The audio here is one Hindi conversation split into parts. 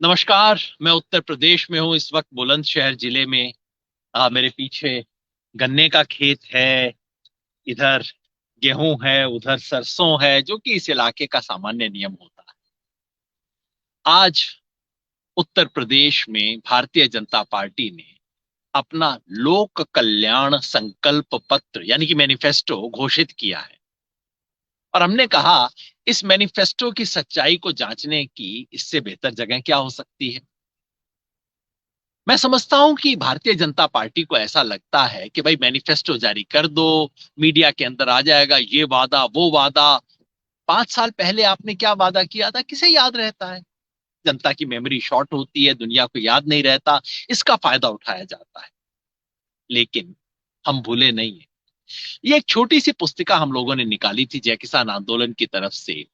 नमस्कार। मैं उत्तर प्रदेश में हूँ इस वक्त, बुलंदशहर जिले में। मेरे पीछे गन्ने का खेत है, इधर गेहूं है, उधर सरसों है, जो कि इस इलाके का सामान्य नियम होता है। आज उत्तर प्रदेश में भारतीय जनता पार्टी ने अपना लोक कल्याण संकल्प पत्र यानी कि मैनिफेस्टो घोषित किया है। और हमने कहा, इस मैनिफेस्टो की सच्चाई को जांचने की इससे बेहतर जगह क्या हो सकती है। मैं समझता हूं कि भारतीय जनता पार्टी को ऐसा लगता है कि भाई मैनिफेस्टो जारी कर दो, मीडिया के अंदर आ जाएगा ये वादा वो वादा। 5 साल पहले आपने क्या वादा किया था, किसे याद रहता है। जनता की मेमोरी शॉर्ट होती है, दुनिया को याद नहीं रहता, इसका फायदा उठाया जाता है। लेकिन हम भूले नहीं है। ये एक छोटी सी पुस्तिका हम लोगों ने निकाली थी जय किसान आंदोलन की तरफ से,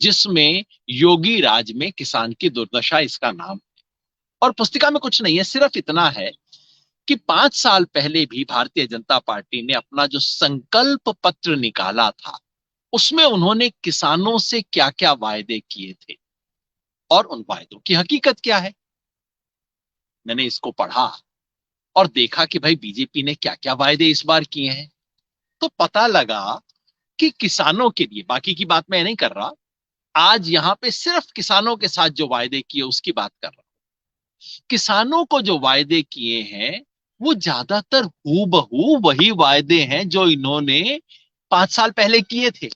जिसमें योगी राज में किसान की दुर्दशा इसका नाम। और पुस्तिका में कुछ नहीं है, सिर्फ इतना है कि 5 साल पहले भी भारतीय जनता पार्टी ने अपना जो संकल्प पत्र निकाला था, उसमें उन्होंने किसानों से क्या क्या वायदे किए थे और उन वायदों की हकीकत क्या है। मैंने इसको पढ़ा और देखा कि भाई बीजेपी ने क्या क्या वायदे इस बार किए हैं। तो पता लगा कि किसानों के लिए, बाकी की बात मैं नहीं कर रहा, आज यहां पे सिर्फ किसानों के साथ जो वायदे किए उसकी बात कर रहा हूं। किसानों को जो वायदे किए हैं, वो ज्यादातर हूबहू वही वायदे हैं जो इन्होंने 5 साल पहले किए थे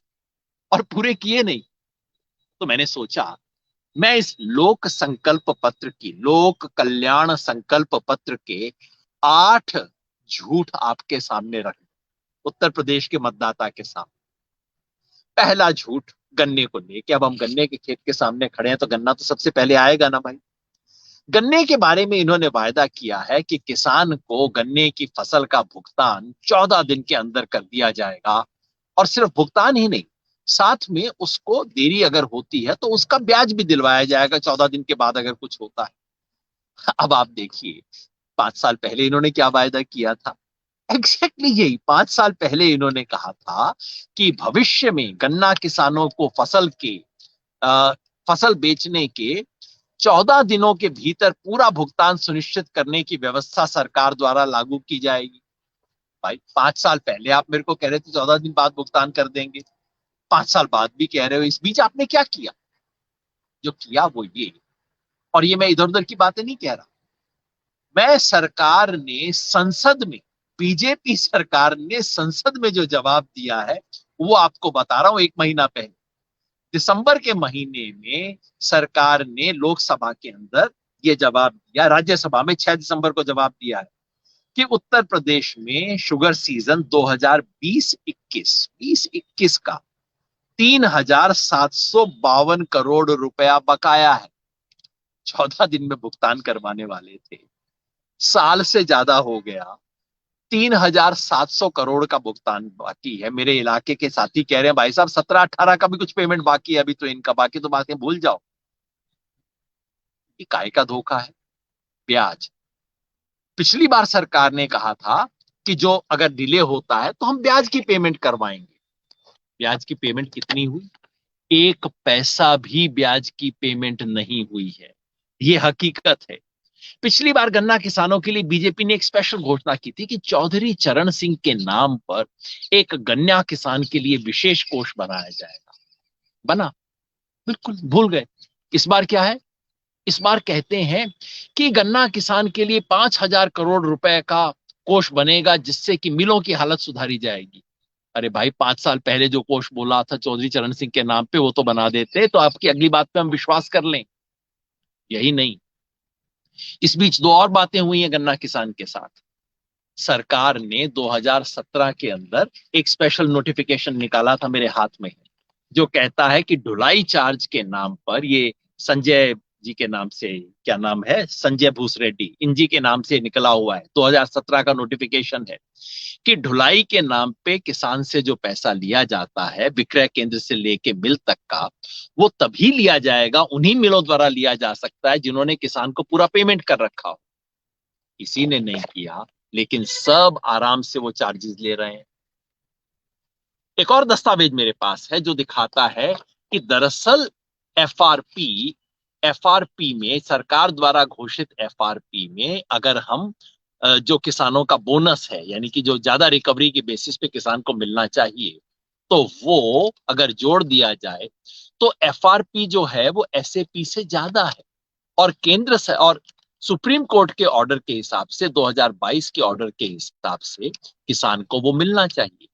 और पूरे किए नहीं। तो मैंने सोचा, मैं इस लोक संकल्प पत्र की, लोक कल्याण संकल्प पत्र के 8 झूठ आपके सामने रख, उत्तर प्रदेश के मतदाता के सामने। पहला झूठ गन्ने को लेके, अब हम गन्ने के खेत के सामने खड़े हैं तो गन्ना तो सबसे पहले आएगा ना भाई। गन्ने के बारे में इन्होंने वायदा किया है कि किसान को गन्ने की फसल का भुगतान 14 दिन के अंदर कर दिया जाएगा। और सिर्फ भुगतान ही नहीं, साथ में उसको देरी अगर होती है तो उसका ब्याज भी दिलवाया जाएगा 14 दिन के बाद अगर कुछ होता है। अब आप देखिए, 5 साल पहले इन्होंने क्या वायदा किया था। एग्जैक्टली यही 5 साल पहले इन्होंने कहा था कि भविष्य में गन्ना किसानों को अ, फसल बेचने के 14 दिनों के भीतर पूरा भुगतान सुनिश्चित करने की व्यवस्था सरकार द्वारा लागू की जाएगी। भाई 5 साल पहले आप मेरे को कह रहे थे 14 दिन बाद भुगतान कर देंगे, 5 साल बाद भी कह रहे हो। इस बीच आपने क्या किया? जो किया वो ये, और ये मैं इधर उधर की बातें नहीं कह रहा, मैं सरकार ने संसद में, बीजेपी सरकार ने संसद में जो जवाब दिया है वो आपको बता रहा हूं। 1 महीना पहले, दिसंबर के महीने में सरकार ने लोकसभा के अंदर ये जवाब दिया, राज्यसभा में 6 दिसंबर को जवाब दिया है कि उत्तर प्रदेश में शुगर सीजन 2020-21 20-21 का 3,752 करोड़ रुपया बकाया है। 14 दिन में भुगतान करवाने वाले थे, साल से ज्यादा हो गया, 3,700 करोड़ का भुगतान बाकी है। मेरे इलाके के साथी कह रहे हैं भाई साहब 17-18 का भी कुछ पेमेंट बाकी है अभी, तो इनका बाकी तो बातें भूल जाओ। ये काय का धोखा है। ब्याज, पिछली बार सरकार ने कहा था कि जो अगर डिले होता है तो हम ब्याज की पेमेंट करवाएंगे। ब्याज की पेमेंट कितनी हुई? 1 पैसा भी ब्याज की पेमेंट नहीं हुई है। ये हकीकत है। पिछली बार गन्ना किसानों के लिए बीजेपी ने एक स्पेशल घोषणा की थी कि चौधरी चरण सिंह के नाम पर एक गन्ना किसान के लिए विशेष कोष बनाया जाएगा। बना? बिल्कुल भूल गए। इस बार क्या है? इस बार कहते हैं कि गन्ना किसान के लिए 5,000 करोड़ रुपए का कोष बनेगा, जिससे कि मिलों की हालत सुधारी जाएगी। अरे भाई, 5 साल पहले जो कोष बोला था चौधरी चरण सिंह के नाम पे, वो तो बना देते तो आपकी अगली बात पे हम विश्वास कर लें। यही नहीं, इस बीच दो और बातें हुई हैं गन्ना किसान के साथ। सरकार ने 2017 के अंदर एक स्पेशल नोटिफिकेशन निकाला था, मेरे हाथ में है, जो कहता है कि ढुलाई चार्ज के नाम पर, ये संजय जी के नाम से, क्या नाम है, संजय भूसरेड्डी, इन जी के नाम से निकला हुआ है, 2017 का नोटिफिकेशन है कि ढुलाई के नाम पे किसान से जो पैसा लिया जाता है विक्रय केंद्र से लेके मिल तक का, वो तभी लिया जाएगा, उन्हीं मिलों द्वारा लिया जा सकता है जिन्होंने किसान को पूरा पेमेंट कर रखा हो। किसी ने नहीं किया, लेकिन सब आराम से वो चार्जेस ले रहे हैं। एक और दस्तावेज मेरे पास है जो दिखाता है कि दरअसल एफआरपी एफआरपी में, सरकार द्वारा घोषित एफआरपी में अगर हम जो किसानों का बोनस है, यानी कि जो ज्यादा रिकवरी की बेसिस पे किसान को मिलना चाहिए, तो वो अगर जोड़ दिया जाए तो एफआरपी जो है वो एसएपी से ज्यादा है। और केंद्र से और सुप्रीम कोर्ट के ऑर्डर के हिसाब से, 2022 के ऑर्डर के हिसाब से किसान को वो मिलना चाहिए।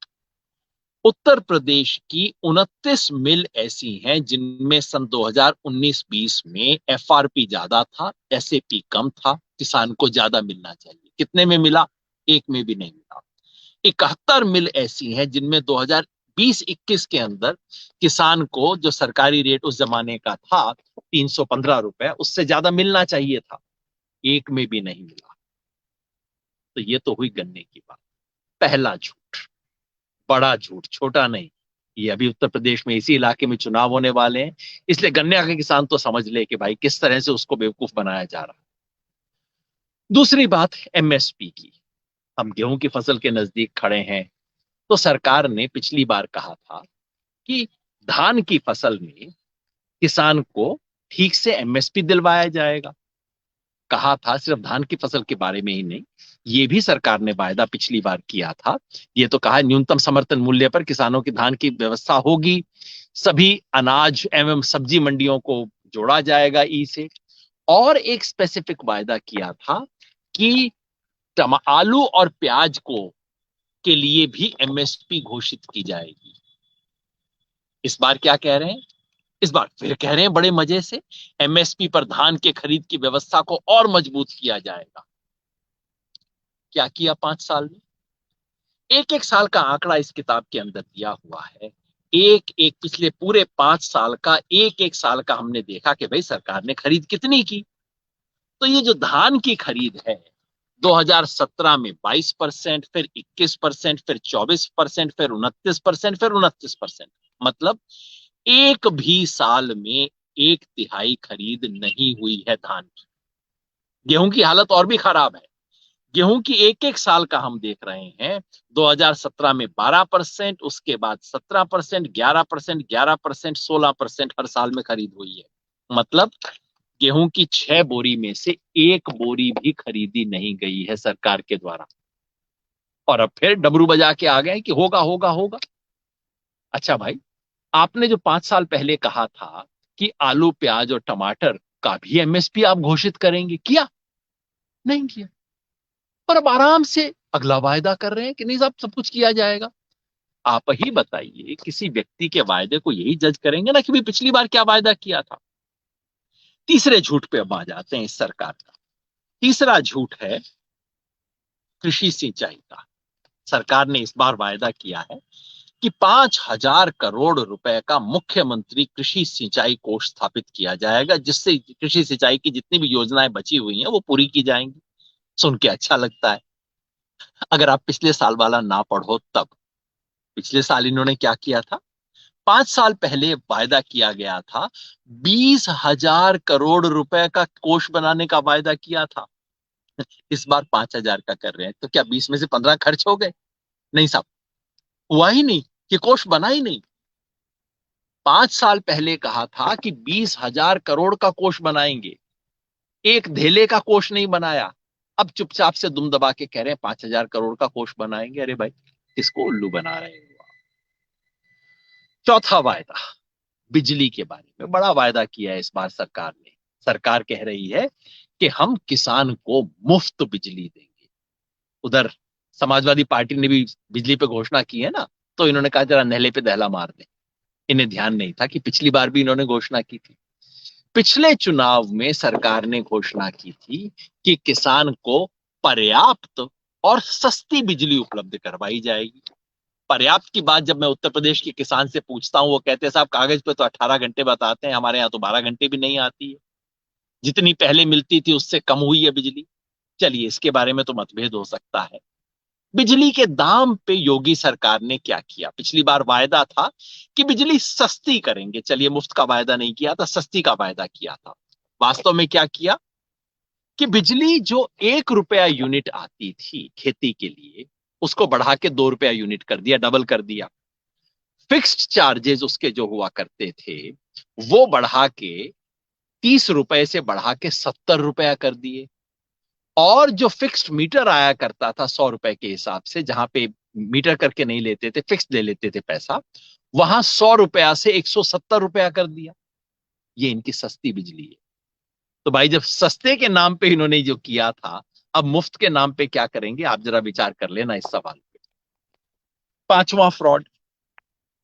उत्तर प्रदेश की 29 मिल ऐसी हैं जिनमें सन 2019-20 में एफआरपी ज्यादा था, एसएपी कम था, किसान को ज्यादा मिलना चाहिए। कितने में मिला? एक में भी नहीं मिला। 71 मिल ऐसी हैं जिनमें 2020-21 के अंदर किसान को जो सरकारी रेट उस जमाने का था 315 रुपए, उससे ज्यादा मिलना चाहिए था, एक में भी नहीं मिला। तो ये तो हुई गन्ने की बात। पहला झूठ, बड़ा झूठ, छोटा नहीं। ये अभी उत्तर प्रदेश में इसी इलाके में चुनाव होने वाले हैं, इसलिए गन्ने का किसान तो समझ ले कि भाई किस तरह से उसको बेवकूफ बनाया जा रहा है। दूसरी बात एमएसपी की। हम गेहूं की फसल के नजदीक खड़े हैं, तो सरकार ने पिछली बार कहा था कि धान की फसल में किसान को ठीक से एमएसपी दिलवाया जाएगा। कहा था, सिर्फ धान की फसल के बारे में ही नहीं, ये भी सरकार ने वायदा पिछली बार किया था। ये तो कहा न्यूनतम समर्थन मूल्य पर किसानों की धान की व्यवस्था होगी, सभी अनाज एवं सब्जी मंडियों को जोड़ा जाएगा ई से। और एक स्पेसिफिक वायदा किया था कि आलू और प्याज को के लिए भी एमएसपी घोषित की जाएगी। इस बार क्या कह रहे हैं? इस बार फिर कह रहे हैं बड़े मजे से, एमएसपी पर धान के खरीद की व्यवस्था को और मजबूत किया जाएगा। क्या किया 5 साल में? एक एक साल का आंकड़ा इस किताब के अंदर दिया हुआ है। एक एक पिछले पूरे 5 साल का, एक एक साल का हमने देखा कि भाई सरकार ने खरीद कितनी की। तो ये जो धान की खरीद है, 2017 में 22%, फिर 21%, फिर 24%, फिर 29%, फिर 29%, मतलब एक भी साल में एक तिहाई खरीद नहीं हुई है धान की। गेहूं की हालत और भी खराब है। गेहूं की एक एक साल का हम देख रहे हैं, 2017 में 12%, उसके बाद 17%, 11%, 11%, 16% हर साल में खरीद हुई है। मतलब गेहूं की 6 बोरी में से 1 बोरी भी खरीदी नहीं गई है सरकार के द्वारा। और अब फिर डमरू बजा के आ गए कि होगा होगा होगा। अच्छा भाई, आपने जो 5 साल पहले कहा था कि आलू प्याज और टमाटर का भी एमएसपी आप घोषित करेंगे, किया? नहीं किया। पर अब आराम से अगला वायदा कर रहे हैं कि नहीं साहब, सब कुछ किया जाएगा। आप ही बताइए, किसी व्यक्ति के वायदे को यही जज करेंगे ना कि भाई पिछली बार क्या वायदा किया था। तीसरे झूठ पे अब आ जाते हैं इस सरकार का। तीसरा झूठ है कृषि सिंचाई का। सरकार ने इस बार वायदा किया है कि 5,000 करोड़ रुपए का मुख्यमंत्री कृषि सिंचाई कोष स्थापित किया जाएगा, जिससे कृषि सिंचाई की जितनी भी योजनाएं बची हुई हैं वो पूरी की जाएंगी। सुन के अच्छा लगता है। अगर आप पिछले साल वाला ना पढ़ो तब, पिछले साल इन्होंने क्या किया था? 5 साल पहले वायदा किया गया था, 20,000 करोड़ रुपए का कोष बनाने का वायदा किया था। इस बार 5,000 का कर रहे हैं, तो क्या 20 में से 15 खर्च हो गए? नहीं साहब, हुआ ही नहीं, कि कोष बना ही नहीं। 5 साल पहले कहा था कि 20,000 करोड़ का कोष बनाएंगे, एक धेले का कोष नहीं बनाया। अब चुपचाप से दुम दबा के कह रहे हैं 5,000 करोड़ का कोष बनाएंगे। अरे भाई, किसको उल्लू बना रहे हो? चौथा वायदा, बिजली के बारे में बड़ा वायदा किया है इस बार सरकार ने। सरकार कह रही है कि हम किसान को मुफ्त बिजली देंगे। उधर समाजवादी पार्टी ने भी बिजली पे घोषणा की है ना, तो इन्होंने कहा जरा नहले पे दहला मार दें। इन्हें ध्यान नहीं था कि पिछली बार भी इन्होंने घोषणा की थी। पिछले चुनाव में सरकार ने घोषणा की थी कि किसान को पर्याप्त और सस्ती बिजली उपलब्ध करवाई जाएगी। पर्याप्त की बात जब मैं उत्तर प्रदेश के किसान से पूछता हूं, वो कहते हैं साहब कागज पे तो 18 घंटे बताते हैं, हमारे यहाँ तो 12 घंटे भी नहीं आती है, जितनी पहले मिलती थी उससे कम हुई है बिजली। चलिए, इसके बारे में तो मतभेद हो सकता है। बिजली के दाम पे योगी सरकार ने क्या किया? पिछली बार वायदा था कि बिजली सस्ती करेंगे, चलिए मुफ्त का वायदा नहीं किया था, सस्ती का वायदा किया था। वास्तव में क्या किया कि बिजली जो 1 रुपया यूनिट आती थी खेती के लिए, उसको बढ़ा के 2 रुपया यूनिट कर दिया, डबल कर दिया। फिक्स्ड चार्जेस उसके जो हुआ करते थे वो बढ़ा के 30 रुपए से बढ़ा के 70 रुपया कर दिए। और जो फिक्स्ड मीटर आया करता था 100 रुपए के हिसाब से, जहां पे मीटर करके नहीं लेते थे, फिक्स ले लेते थे पैसा, वहां 100 रुपया से 170 रुपया कर दिया। ये इनकी सस्ती बिजली है। तो भाई जब सस्ते के नाम पे इन्होंने जो किया था, अब मुफ्त के नाम पे क्या करेंगे, आप जरा विचार कर लेना इस सवाल पे। पांचवा फ्रॉड,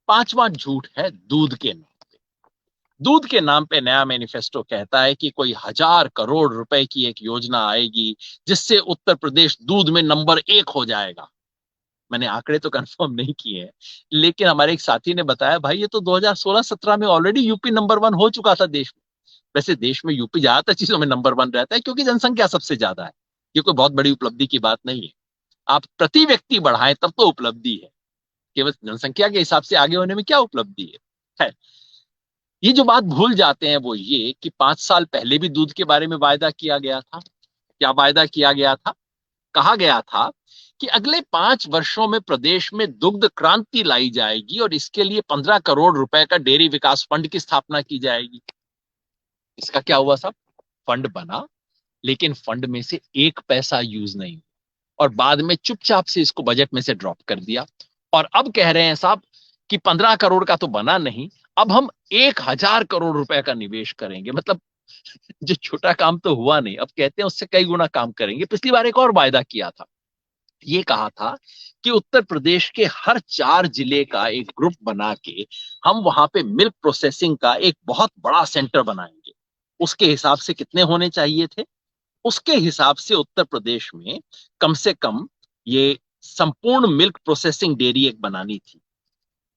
पांचवा झूठ है दूध के नाम। दूध के नाम पे नया मैनिफेस्टो कहता है कि कोई 1,000 करोड़ रुपए की एक योजना आएगी जिससे उत्तर प्रदेश दूध में नंबर 1 हो जाएगा। मैंने आंकड़े तो कंफर्म नहीं किए हैं, लेकिन हमारे एक साथी ने बताया भाई ये तो 2016-17 में ऑलरेडी यूपी नंबर 1 हो चुका था देश में। वैसे देश में यूपी ज्यादातर चीजों में नंबर 1 रहता है क्योंकि जनसंख्या सबसे ज्यादा है। ये कोई बहुत बड़ी उपलब्धि की बात नहीं है। आप प्रति व्यक्ति बढ़ाएं तब तो उपलब्धि है, केवल जनसंख्या के हिसाब से आगे होने में क्या उपलब्धि है। ये जो बात भूल जाते हैं वो ये कि 5 साल पहले भी दूध के बारे में वायदा किया गया था। क्या वायदा किया गया था? कहा गया था कि अगले 5 वर्षों में प्रदेश में दुग्ध क्रांति लाई जाएगी और इसके लिए 15 करोड़ रुपए का डेयरी विकास फंड की स्थापना की जाएगी। इसका क्या हुआ साहब? फंड बना, लेकिन फंड में से एक पैसा यूज नहीं, और बाद में चुपचाप से इसको बजट में से ड्रॉप कर दिया। और अब कह रहे हैं साहब कि 15 करोड़ का तो बना नहीं, अब हम 1,000 करोड़ रुपए का निवेश करेंगे। मतलब जो छोटा काम तो हुआ नहीं, अब कहते हैं उससे कई गुना काम करेंगे। पिछली बार एक और वायदा किया था, ये कहा था कि उत्तर प्रदेश के हर 4 जिले का एक ग्रुप बना के हम वहां पे मिल्क प्रोसेसिंग का एक बहुत बड़ा सेंटर बनाएंगे। उसके हिसाब से कितने होने चाहिए थे? उसके हिसाब से उत्तर प्रदेश में कम से कम ये संपूर्ण मिल्क प्रोसेसिंग डेयरी एक बनानी थी।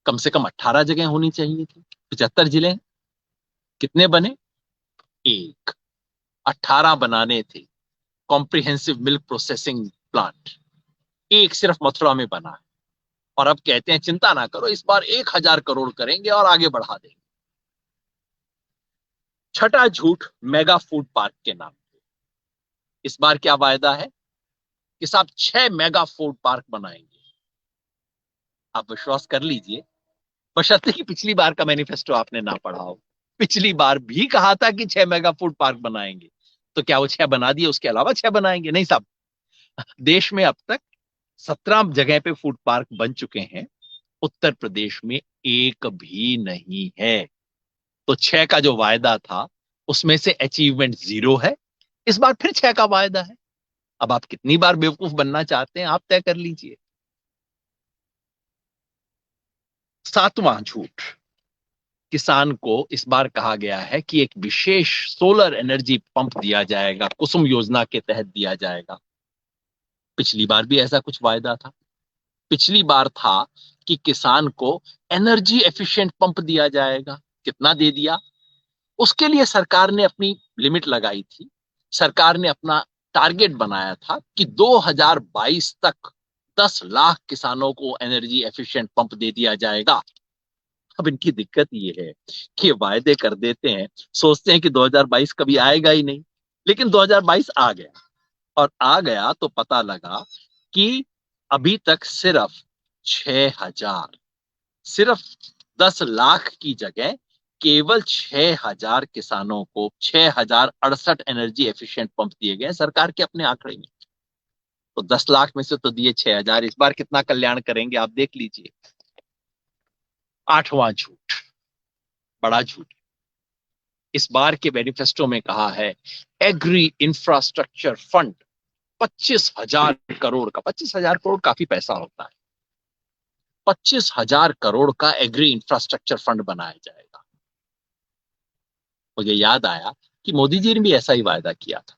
कम से कम 18 जगह होनी चाहिए थी। 75 जिले कितने बने? एक। 18 बनाने थे कॉम्प्रिहेंसिव मिल्क प्रोसेसिंग प्लांट, एक सिर्फ मथुरा में बना है। और अब कहते हैं चिंता ना करो, इस बार 1,000 करोड़ करेंगे और आगे बढ़ा देंगे। छठा झूठ मेगा फूड पार्क के नाम पे। इस बार क्या वायदा है कि साहब 6 मेगा फूड पार्क बनाएंगे। आप विश्वास कर लीजिए, बशर्ते कि पिछली बार का मैनिफेस्टो आपने ना पढ़ा हो। पिछली बार भी कहा था कि 6 मेगा फूड पार्क बनाएंगे। तो क्या वो 6 बना दिए, उसके अलावा 6 बनाएंगे? नहीं साहब, देश में अब तक 17 जगह पे फूड पार्क बन चुके हैं, उत्तर प्रदेश में एक भी नहीं है। तो 6 का जो वायदा था उसमें से अचीवमेंट 0 है। इस बार फिर 6 का वायदा है। अब आप कितनी बार बेवकूफ बनना चाहते हैं, आप तय कर लीजिए। सातवां झूठ, किसान को इस बार कहा गया है कि एक विशेष सोलर एनर्जी पंप दिया जाएगा, कुसुम योजना के तहत दिया जाएगा। पिछली बार भी ऐसा कुछ वायदा था। पिछली बार था कि किसान को एनर्जी एफिशिएंट पंप दिया जाएगा। कितना दे दिया? उसके लिए सरकार ने अपनी लिमिट लगाई थी। सरकार ने अपना टारगेट बनाया था कि 2022 तक 10 लाख किसानों को एनर्जी एफिशिएंट पंप दे दिया जाएगा। अब इनकी दिक्कत ये है कि वायदे कर देते हैं, सोचते हैं कि 2022 कभी आएगा ही नहीं, लेकिन 2022 आ गया। और आ गया तो पता लगा कि अभी तक सिर्फ 6,000, सिर्फ 10 लाख की जगह केवल 6,000 किसानों को 6,068 एनर्जी एफिशिएंट पंप दिए गए सरकार के अपने आंकड़े में। तो 10 लाख में से तो दिए 6,000, इस बार कितना कल्याण करेंगे आप देख लीजिए। आठवां झूठ, बड़ा झूठ, इस बार के मैनिफेस्टो में कहा है एग्री इंफ्रास्ट्रक्चर फंड 25,000 करोड़ का। 25,000 करोड़ काफी पैसा होता है। 25,000 करोड़ का एग्री इंफ्रास्ट्रक्चर फंड बनाया जाएगा। मुझे याद आया कि मोदी जी ने भी ऐसा ही वायदा किया था।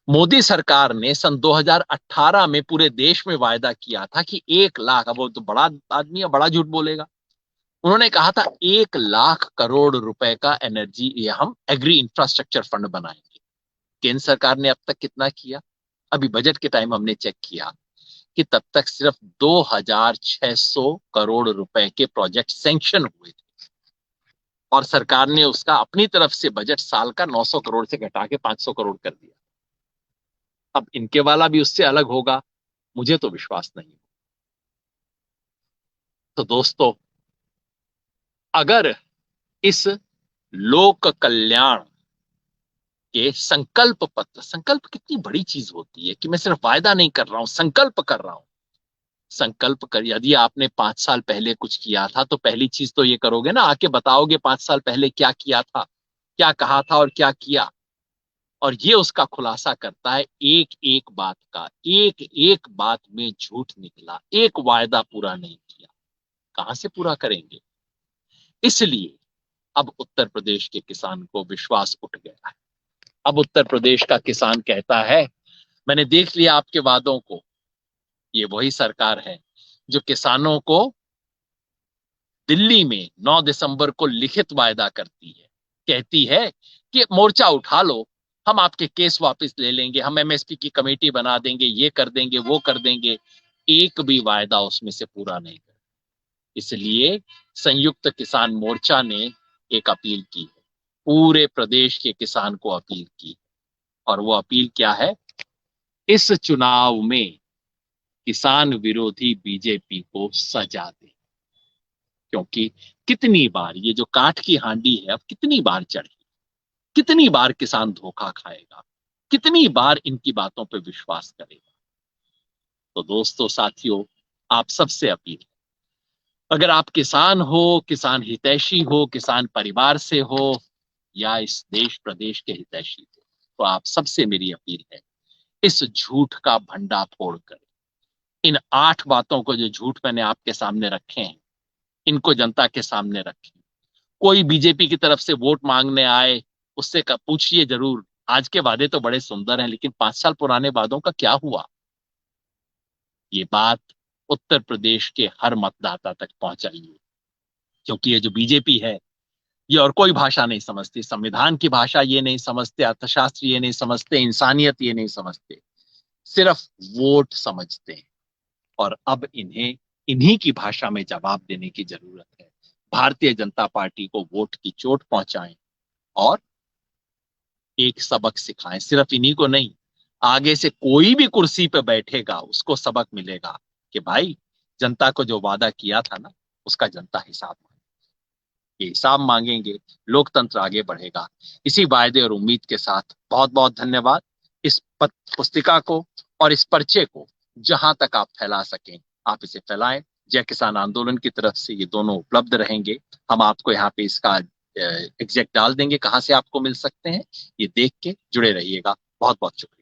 मोदी सरकार ने सन 2018 में पूरे देश में वायदा किया था कि 1 लाख, अब वो तो बड़ा आदमी है, बड़ा झूठ बोलेगा। उन्होंने कहा था 1 लाख करोड़ रुपए का एनर्जी, ये हम एग्री इंफ्रास्ट्रक्चर फंड बनाएंगे। केंद्र सरकार ने अब तक कितना किया? अभी बजट के टाइम हमने चेक किया कि तब तक सिर्फ 2,600 करोड़ रुपए के प्रोजेक्ट सैंक्शन हुए थे, और सरकार ने उसका अपनी तरफ से बजट साल का 900 करोड़ से घटा के 500 करोड़ कर दिया। अब इनके वाला भी उससे अलग होगा, मुझे तो विश्वास नहीं। तो दोस्तों, अगर इस लोक कल्याण के संकल्प पत्र, संकल्प कितनी बड़ी चीज होती है कि मैं सिर्फ वायदा नहीं कर रहा हूं, संकल्प कर रहा हूं। संकल्प कर, यदि आपने 5 साल पहले कुछ किया था तो पहली चीज तो ये करोगे ना, आके बताओगे 5 साल पहले क्या किया था, क्या कहा था और क्या किया। और ये उसका खुलासा करता है एक एक बात का, एक एक बात में झूठ निकला, एक वायदा पूरा नहीं किया, कहां से पूरा करेंगे। इसलिए अब उत्तर प्रदेश के किसान को विश्वास उठ गया है। अब उत्तर प्रदेश का किसान कहता है मैंने देख लिया आपके वादों को, ये वही सरकार है जो किसानों को दिल्ली में 9 दिसंबर को लिखित वायदा करती है, कहती है कि मोर्चा उठा लो, हम आपके केस वापस ले लेंगे, हम एमएसपी की कमेटी बना देंगे, ये कर देंगे, वो कर देंगे। एक भी वायदा उसमें से पूरा नहीं कर। इसलिए संयुक्त किसान मोर्चा ने एक अपील की है, पूरे प्रदेश के किसान को अपील की। और वो अपील क्या है, इस चुनाव में किसान विरोधी बीजेपी को सजा दे। क्योंकि कितनी बार ये जो काठ की हांडी है अब कितनी बार चढ़ी, कितनी बार किसान धोखा खाएगा, कितनी बार इनकी बातों पे विश्वास करेगा। तो दोस्तों साथियों, आप सबसे अपील, अगर आप किसान हो, किसान हितैषी हो, किसान परिवार से हो या इस देश प्रदेश के हितैषी हो, तो आप सबसे मेरी अपील है, इस झूठ का भंडाफोड़ करें। इन 8 बातों को जो झूठ मैंने आपके सामने रखे हैं, इनको जनता के सामने रखें। कोई बीजेपी की तरफ से वोट मांगने आए उससे पूछिए जरूर, आज के वादे तो बड़े सुंदर हैं लेकिन 5 साल पुराने वादों का क्या हुआ। ये बात उत्तर प्रदेश के हर मतदाता तक पहुंचाइए, क्योंकि ये जो बीजेपी है ये और कोई भाषा नहीं समझती, संविधान की भाषा ये नहीं समझते, अर्थशास्त्र ये नहीं समझते, इंसानियत ये नहीं समझते, सिर्फ वोट समझते हैं। और अब इन्हें इन्हीं की भाषा में जवाब देने की जरूरत है। भारतीय जनता पार्टी को वोट की चोट पहुंचाएं और एक सबक सिखाएं, सिर्फ इन्हीं को नहीं, आगे से कोई भी कुर्सी पे बैठेगा उसको सबक मिलेगा कि भाई जनता को जो वादा किया था ना उसका जनता हिसाब मांगे, ये हिसाब मांगेंगे, लोकतंत्र आगे बढ़ेगा। इसी वायदे और उम्मीद के साथ बहुत बहुत धन्यवाद। इस पुस्तिका को और इस पर्चे को जहां तक आप फैला सकें आप इसे फैलाएं। जय किसान आंदोलन की तरफ से ये दोनों उपलब्ध रहेंगे। हम आपको यहाँ पे इसका एग्जैक्ट डाल देंगे कहां से आपको मिल सकते हैं, ये देख के जुड़े रहिएगा। बहुत बहुत शुक्रिया।